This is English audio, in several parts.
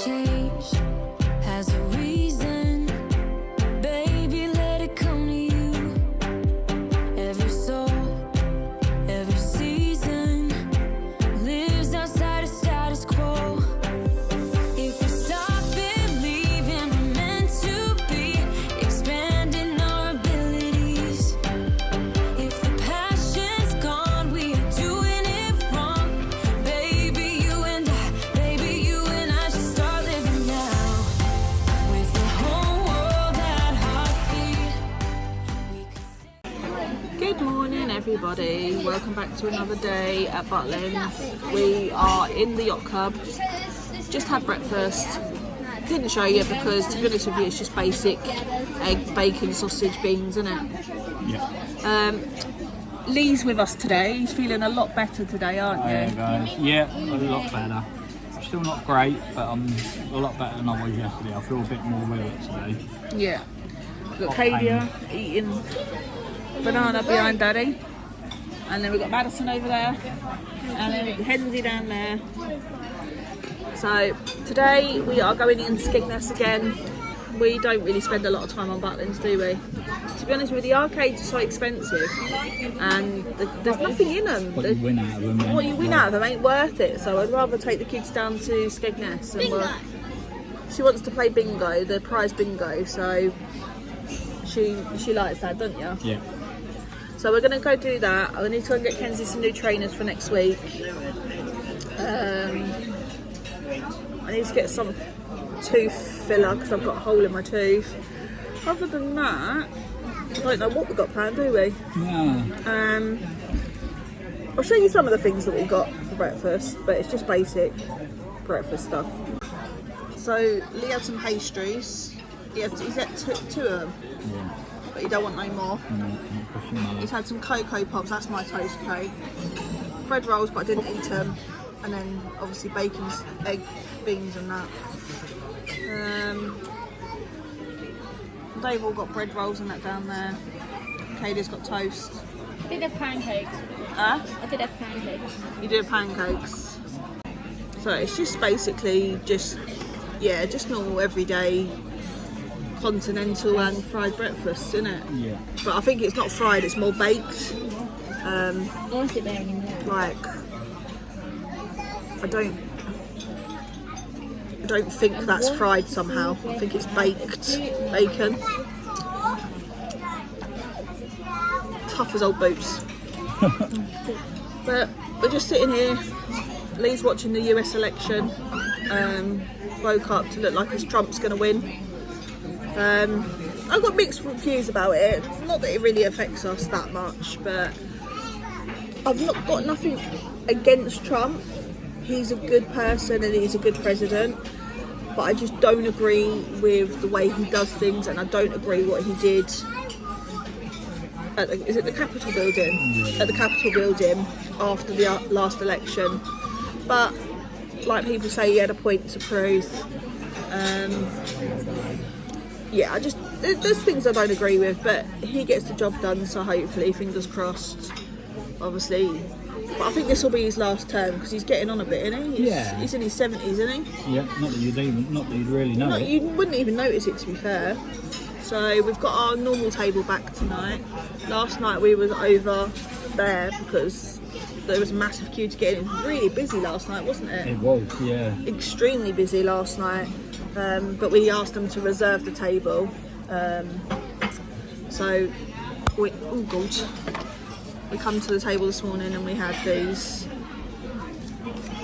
change has a reason. Baby, let it come to you. Every soul, every season lives outside of status quo. If we stop believing we're meant to be, expanding our abilities. If the passion's gone, we are doing it wrong. Baby, you and I should start living now. With the whole world at our feet, we could stay. Good morning everybody, welcome back to another day at Butlins. We are in the yacht club, just had breakfast. Didn't show you because to be honest with you it's just basic egg, bacon, sausage, beans, isn't it? Yeah. Lee's with us today, he's feeling a lot better today, aren't you? Hey guys, yeah, a lot better. Still not great, but I'm a lot better than I was yesterday. I feel a bit more with it today. Yeah. We've got Kadia eating banana behind Daddy. And then we've got Madison over there. And then we've got Hensley down there. So today we are going in Skegness again. We don't really spend a lot of time on Butlins, do we? To be honest with you, the arcades are so expensive and there's nothing in them. What you win out of them. What you win out of them ain't worth it. So I'd rather take the kids down to Skegness. And she wants to play bingo, the prize bingo. So she likes that, don't you? Yeah. So we're going to go do that. I need to go and get Kenzie some new trainers for next week. I need to get some tooth filler because I've got a hole in my tooth. Other than that, I don't know what we've got planned, do we? No. I'll show you some of the things that we got for breakfast, but it's just basic breakfast stuff. So Lee had some pastries. He's had two of them. Yeah. But you don't want no more. No, He's had some cocoa pops, that's my toast tray. Bread rolls, but I didn't eat them. And then obviously bacon, egg, beans and that. They've all got bread rolls and that down there. Kadia's got toast. I did have pancakes. Huh? I did have pancakes. You do pancakes. So it's just basically just normal everyday continental and fried breakfast, isn't it? Yeah. But I think it's not fried, it's more baked. Or is it there anymore? Like, I don't think that's fried somehow. I think it's baked bacon. Tough as old boots. But we're just sitting here. Lee's watching the US election. Woke up to look like his Trump's going to win. I've got mixed reviews about it. Not that it really affects us that much, but I've not got nothing against Trump. He's a good person and he's a good president, but I just don't agree with the way he does things, and I don't agree what he did at the Capitol building? Yeah. At the Capitol building after the last election. But like people say, he had a point to prove. Yeah, there's things I don't agree with, but he gets the job done, so hopefully, fingers crossed. Obviously, but I think this will be his last term because he's getting on a bit, isn't he? He's in his 70s, isn't he? Yeah, not that you'd really know it. You wouldn't even notice it, to be fair. So we've got our normal table back tonight. Last night we was over there because there was a massive queue to get in. It was really busy last night, wasn't it? It was, yeah. Extremely busy last night. But we asked them to reserve the table. So we come to the table this morning and we had these.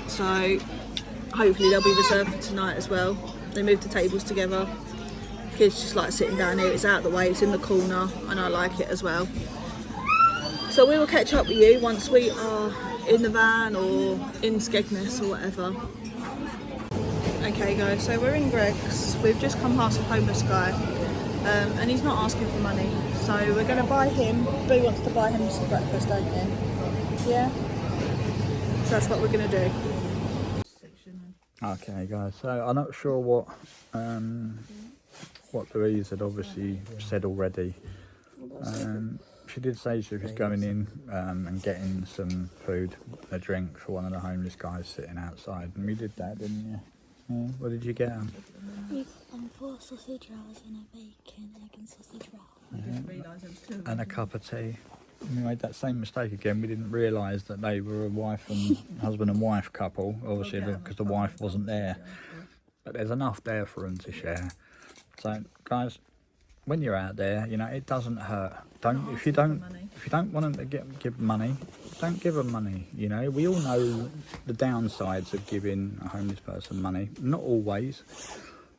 So hopefully they'll be reserved for tonight as well. They moved the tables together. Kids just like sitting down here, it's out of the way, it's in the corner, and I like it as well. So we will catch up with you once we are in the van or in Skegness or whatever. Okay guys, so we're in Greg's. We've just come past a homeless guy and he's not asking for money. So we're going to buy him, Boo wants to buy him some breakfast, don't you? Yeah? So that's what we're going to do. Okay guys, so I'm not sure what Louise had obviously said already. She did say she was going in and getting some food, a drink for one of the homeless guys sitting outside, and we did that, didn't you? What did you get them? We got them 4 sausage rolls and a bacon, egg and sausage roll. I didn't realise there was 2 of them. And a cup of tea. We made that same mistake again. We didn't realise that they were a wife and husband and wife couple, obviously, because the wife wasn't there. But there's enough there for them to share. So, guys, when you're out there, you know, it doesn't hurt. If you don't want them to give money, don't give them money. You know, we all know the downsides of giving a homeless person money. Not always.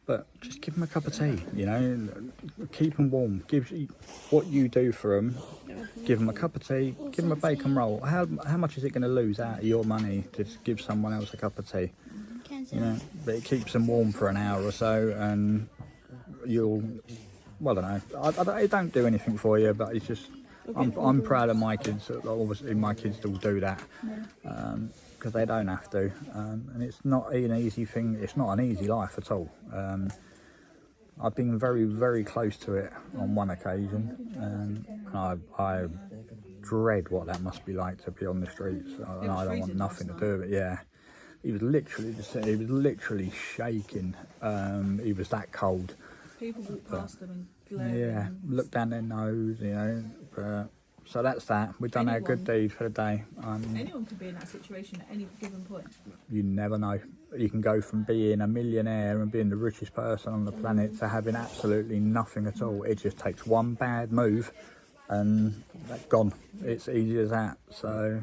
But just give them a cup of tea, you know, keep them warm. Give what you do for them, give them a cup of tea, give them a bacon roll. How much is it going to lose out of your money to give someone else a cup of tea? You know, but it keeps them warm for an hour or so, and you'll, well, I don't know, it don't do anything for you, but it's just, I'm proud of my kids. Obviously, my kids still do that. Because they don't have to, and it's not an easy thing. It's not an easy life at all. I've been very, very close to it on one occasion, and I dread what that must be like to be on the streets. And I don't want nothing to do with it. Yeah, he was literally shaking. He was that cold. People walk past them and glare. Yeah, look down their nose, you know. So that's that. We've done our good deed for the day. Anyone could be in that situation at any given point. You never know. You can go from being a millionaire and being the richest person on the planet to having absolutely nothing at all. It just takes one bad move and that's gone. It's easy as that. So,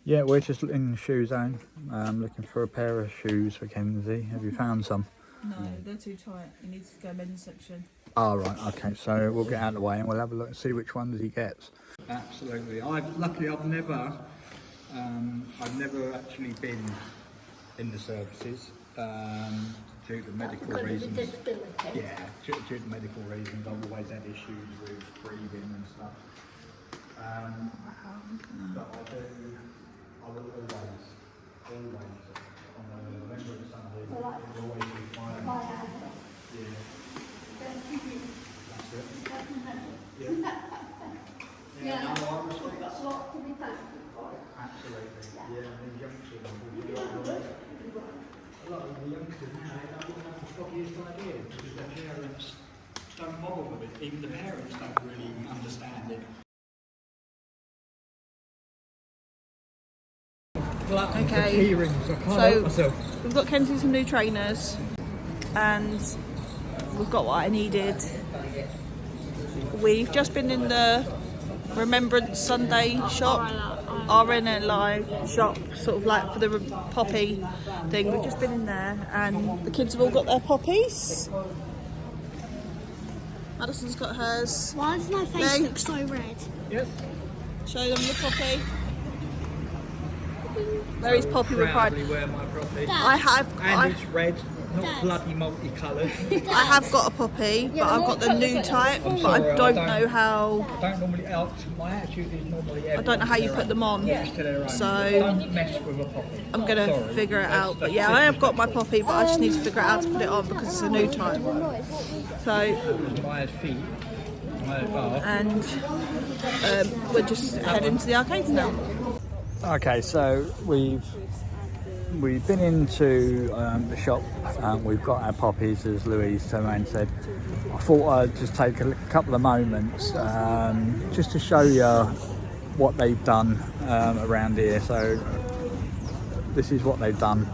yeah, we're just in the shoe zone. Looking for a pair of shoes for Kenzie. Have you found some? No, they're too tight. He needs to go men's section. Oh, right, okay. So we'll get out of the way and we'll have a look and see which ones he gets. Absolutely. Luckily, I've never actually been in the services due to medical reasons. Yeah, due to medical reasons, I've always had issues with breathing and stuff. But I will always, on a Remembrance Sunday, will always be my yeah. That's it. Yeah. Yeah, no, I respect that. Absolutely. Yeah, and the youngsters, a lot of the youngsters now, they don't have the foggiest idea because their parents don't bother with it. Even the parents don't really understand it. Okay, so we've got Kenzie some new trainers and we've got what I needed. We've just been in the Remembrance Sunday shop, RNLI shop, sort of like for the poppy thing. We've just been in there and the kids have all got their poppies. Madison's got hers. Why does my face look so red? Yes. Show them the poppy. There is Poppy with pride. Wear my poppy. It's red, not bloody multicoloured. I have got a poppy, but I've got the new type. But I don't know how. I don't normally. My attitude is normally. I don't know how you put them on. So don't mess with a poppy. I'm gonna figure it out. But yeah, I have got my poppy, but I just need to figure out how to put it on because it's a new type. So. My feet. My bar. And we're just heading to the arcades now. Okay, so we've been into the shop. We've got our poppies, as Louise Tomaine said. I thought I'd just take a couple of moments just to show you what they've done around here. So this is what they've done.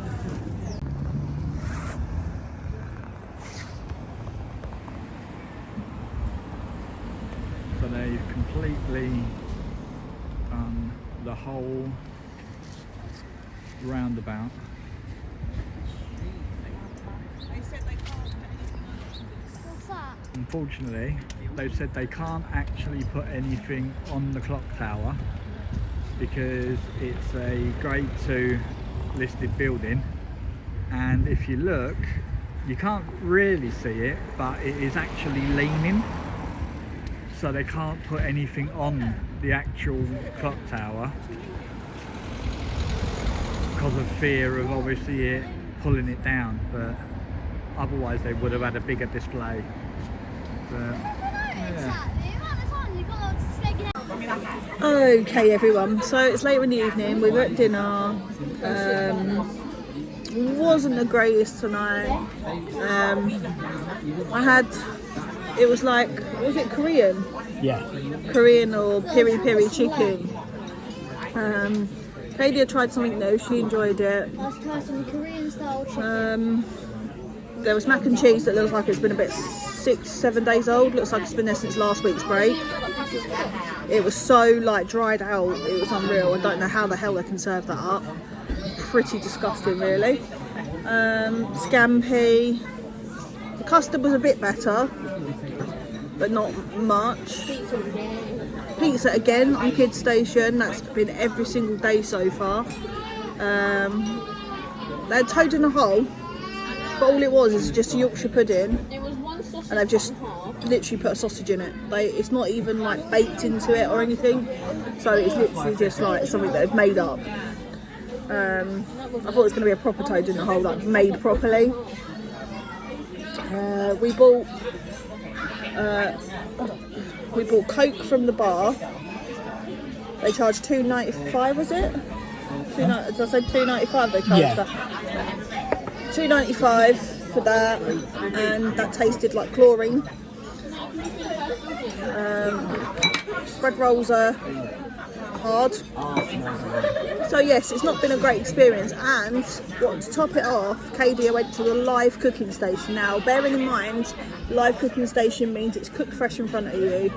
So they've completely done the whole roundabout. Unfortunately, they've said they can't actually put anything on the clock tower because it's a grade 2 listed building, and if you look, you can't really see it, but it is actually leaning, so they can't put anything on the actual clock tower because of fear of obviously it pulling it down, but otherwise they would have had a bigger display. But, yeah. Okay everyone, so it's later in the evening, we were at dinner, wasn't the greatest tonight. It was like, was it Korean? Yeah. Korean or piri piri chicken. Kadia tried something new, she enjoyed it. Let's try some Korean style chicken. There was mac and cheese that looks like it's been a bit 6-7 days old. Looks like it's been there since last week's break. It was so like dried out, it was unreal. I don't know how the hell they can serve that up. Pretty disgusting really. Scampi. The custard was a bit better, but not much. Pizza again on Kids Station, that's been every single day so far. They had toad in a hole, but all it was is just a Yorkshire pudding, and they've just literally put a sausage in it. It's not even like baked into it or anything, so it's literally just like something that they've made up. I thought it was going to be a proper toad in the hole, like made properly. We bought Coke from the bar. They charged $2.95, was it? Did I say $2.95 they charged that? $2.95 for that, and that tasted like chlorine. Bread rolls are hard. So yes, it's not been a great experience, and to top it off, Kadia went to the live cooking station. Now, bearing in mind, live cooking station means it's cooked fresh in front of you.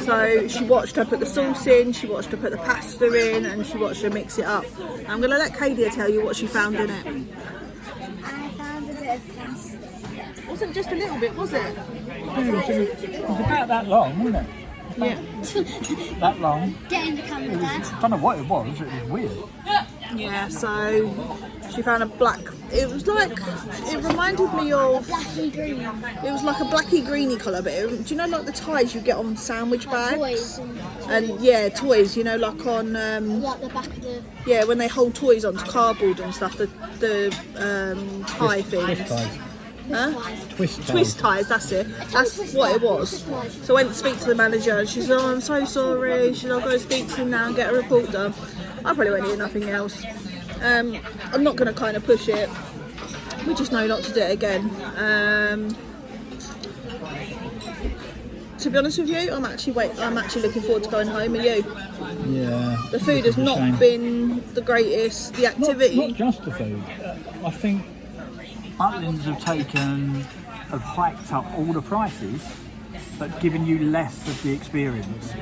So she watched her put the sauce in, she watched her put the pasta in, and she watched her mix it up. I'm going to let Kadia tell you what she found in it. I found a bit of plastic. It wasn't just a little bit, was it? It was about that long, wasn't it? Yeah. That long. Get in the camera, Dad. I don't know what it was weird. Yeah, so she found a black, it was like, it reminded me of, Blacky green. it was like a blacky greeny colour, but do you know like the ties you get on sandwich bags? Toys. And yeah, toys, you know, like on, Like the back of the... yeah, when they hold toys onto cardboard and stuff, the tie things. Twist ties. Huh? Twist Twist ties, that's it. That's what it was. So I went to speak to the manager and she said, oh, I'm so sorry. She said, I'll go speak to him now and get a report done. I probably won't hear nothing else. I'm not going to kind of push it. We just know not to do it again. To be honest with you, I'm actually looking forward to going home. Are you? Yeah. The food has not been the greatest. The activity. Not just the food. I think Butlins have hiked up all the prices, but given you less of the experience.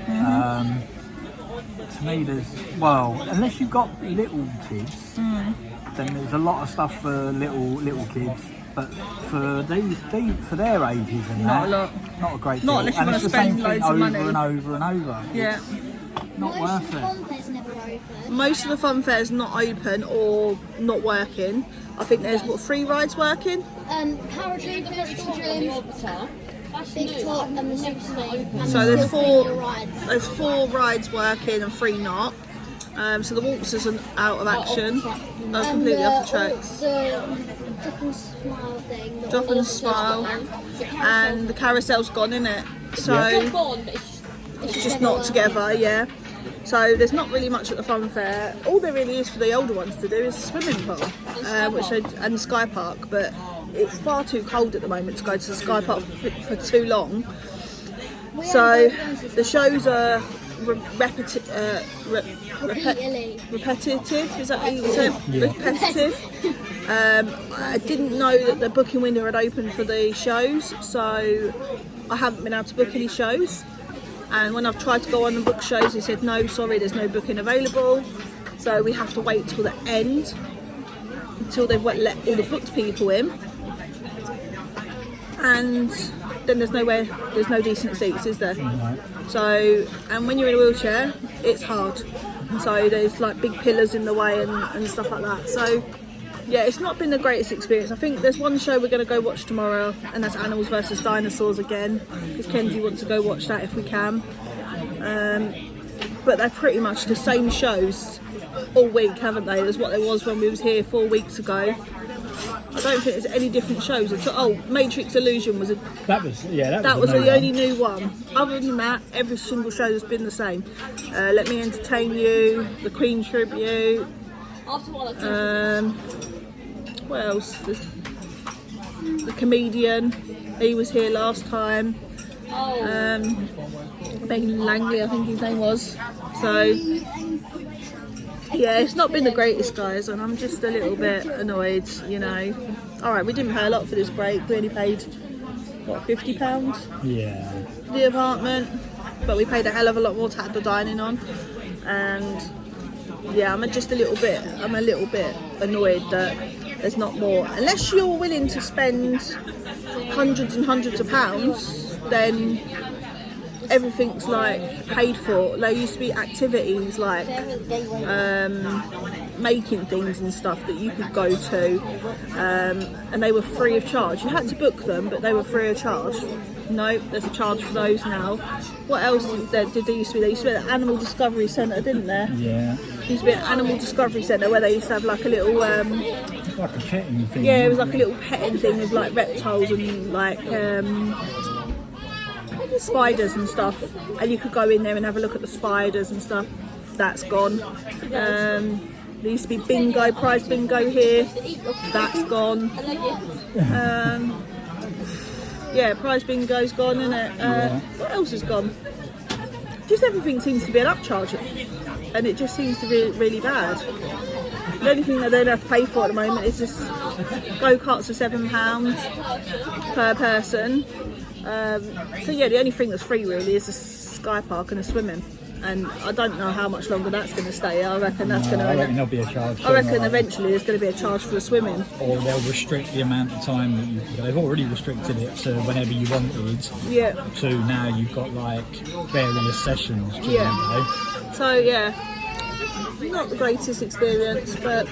To me, unless you've got little kids, then there's a lot of stuff for little kids. But for their ages and Not a lot. not a great Not deal. unless you And wanna it's the spend same thing loads of over money. and over and over. Yeah. Not worth it. Fun fair's never open. Most of the fun fairs not open or not working. I think there's 3 rides working. Parachute, Pixel Dream, Big Top and the Super Snake. And So there's still 4 rides. there's 4 rides working and 3 not. So the waltzers are out of action. They're completely off the tracks. The Drop and Smile thing. Drop and Smile. And the carousel's gone, innit? So it's just not together, yeah. So there's not really much at the fun fair. All there really is for the older ones to do is a swimming pool, and the Sky Park. But it's far too cold at the moment to go to the Sky Park for too long. So the shows are repetitive. Is that what you said? Yeah. Repetitive. I didn't know that the booking window had opened for the shows, so I haven't been able to book any shows. And when I've tried to go on and book shows, they said, no, sorry, there's no booking available. So we have to wait till the end, until they've let all the booked people in. And then there's no decent seats, is there? So, and when you're in a wheelchair, it's hard. So there's like big pillars in the way and stuff like that. So yeah, it's not been the greatest experience. I think there's one show we're going to go watch tomorrow, and that's Animals vs Dinosaurs again, because Kenzie wants to go watch that if we can. But they're pretty much the same shows all week, haven't they? As what there was when we was here 4 weeks ago. I don't think there's any different shows. Matrix Illusion was That was the only new one. Other than that, every single show has been the same. Let Me Entertain You, the Queen Tribute. What else? The comedian, he was here last time. Ben Langley, I think his name was. So yeah, it's not been the greatest, guys, and I'm just a little bit annoyed, you know. Alright, we didn't pay a lot for this break. We only paid, what, £50? Yeah. For the apartment, but we paid a hell of a lot more to have the dining on. And yeah, I'm a little bit annoyed that there's not more. Unless you're willing to spend hundreds and hundreds of pounds, then everything's like paid for. There used to be activities like making things and stuff that you could go to, and they were free of charge. You had to book them, but they were free of charge. No, there's a charge for those now. What else did there used to be? There used to be an animal discovery centre, didn't there? Yeah. There used to be an animal discovery centre where they used to have like a little It's like a petting thing. yeah, it was like a little petting thing with like reptiles and like spiders and stuff, and you could go in there and have a look at the spiders and stuff. That's gone. There used to be bingo, prize bingo here. That's gone. Yeah, prize bingo's gone, isn't it? What else is gone? Just everything seems to be an upcharge, and it just seems to be really bad. The only thing that they don't have to pay for at the moment is just go-karts for £7 per person. So yeah, the only thing that's free really is a sky park and a swimming, and I don't know how much longer that's going to stay. I reckon that's going to. I reckon there'll be a charge. I reckon eventually there's going to be a charge for the swimming. Or they'll restrict the amount of time that you. They've already restricted it to whenever you wanted. Yeah. To now you've got like various sessions during the day. So yeah, not the greatest experience, but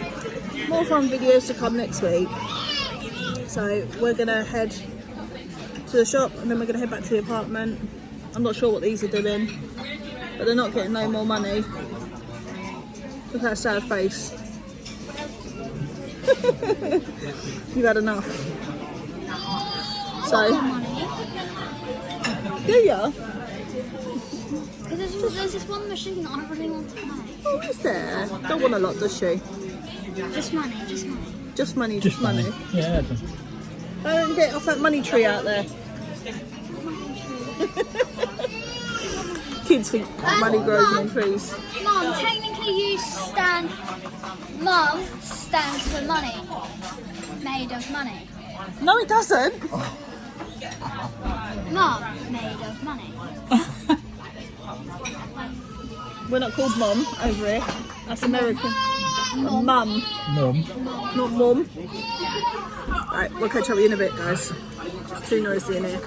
more fun videos to come next week. So we're going to head to the shop and then we're going to head back to the apartment. I'm not sure what these are doing, but they're not getting no more money. Look at that sad face. You've had enough. So, do ya? Because there's this one machine that I really want to play. Oh, is there? Don't want a lot, does she? Just money, just money. Just money, just money. Yeah. Don't get off that money tree out there. Kids think money grows on trees. Mum, technically you stand... Mum stands for money. Made of money. No, it doesn't. Mum, made of money. We're not called Mom over here. That's American. Mum. Mum. Not Mum. Right, we'll catch up with you in a bit, guys. It's too noisy in here.